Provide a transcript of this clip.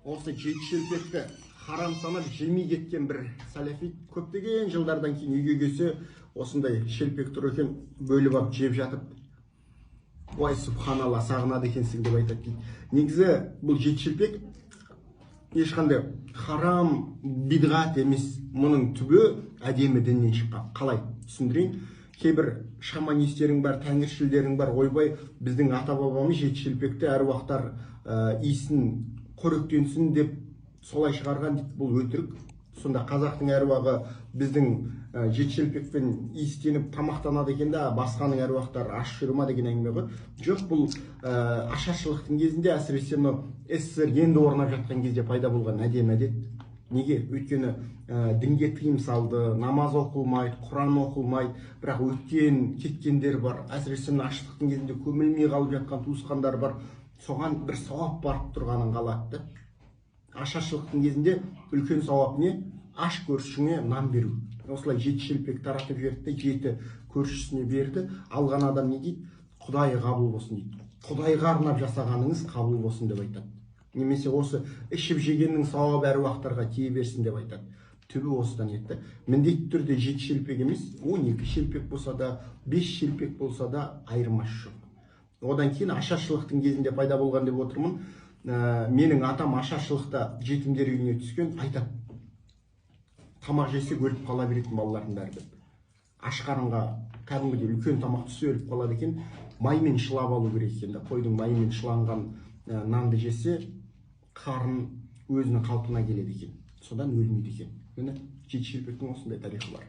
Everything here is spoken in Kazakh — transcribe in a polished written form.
Осы жеті шелпекті харам санап жемей кеткен бір салафит көптеген жылдардан кейін үйге келсе, осындай шелпек тұр екен, бөліп алып жеп жатып, ой субханалла, сағынады екенсің деп айтады дейді. Негізі бұл жеті шелпек ешқандай харам, бидғат емес. Мұның түбі әдемі діннен шыққан. Қалай түсіндірейін? Кейбір шаманистерің бар, тәңіршілдерің бар, ойбай біздің ата-бабамыз жеті шелпекті әруақтар иісін қоректенсін деп солай шығарған дейді. Бұл өтірік. Сонда қазақтың әруағы біздің жеті шелпекпен иістеніп тамақтанады екен де, басқаның әруақтары аш жүр ма деген әңгіме ғой. Жоқ, бұл ашаршылықтың кезінде, әсіресе СССР енді орнап жатқан кезде пайда болған әдемі әдет. Неге? Өйткені дінге тыйым салды, намаз оқылмайды, Құран оқылмайды, бірақ өткен кеткендер бар, әсіресе аштықтың кезінде көмілмей қалып жатқан туысқандар бар, соған бір сауап барып тұрғанын қалады. Ашаршылықтың кезінде үлкен сауап не? Аш көршіңе нан беру. Осылай жеті шелпек таратып жіберді, жеті көршісіне берді. Алған адам не дейді? Құдай қабыл болсын дейді. Құдайға арнап жасағаныңыз қабыл болсын деп айтады. Немесе осы ішіп жегеннің сауабы әруақтарға тие берсін деп айтады. Түбі осыдан еді. Міндетті түрде жеті шелпек емес, 12 шелпек болса да, 5 шелпек болса да айырмасы жоқ. Одан кейін ашаршылықтың кезінде пайда болған деп отырмын. Менің атам ашаршылықта жетімдер үйіне түскен, айтады. Тамақ жесе өліп қала беретін балалардың бәрі деп. Аш қарынға кәдімгідей үлкен тамақ түссе өліп қалады екен, маймен шылап алу керек екен. Қойдың маймен шыланған нанды жесе қарын өзінің қалпына келеді екен. Содан өлмейді екен. Міне жеті шелпектің осындай тарихы бар.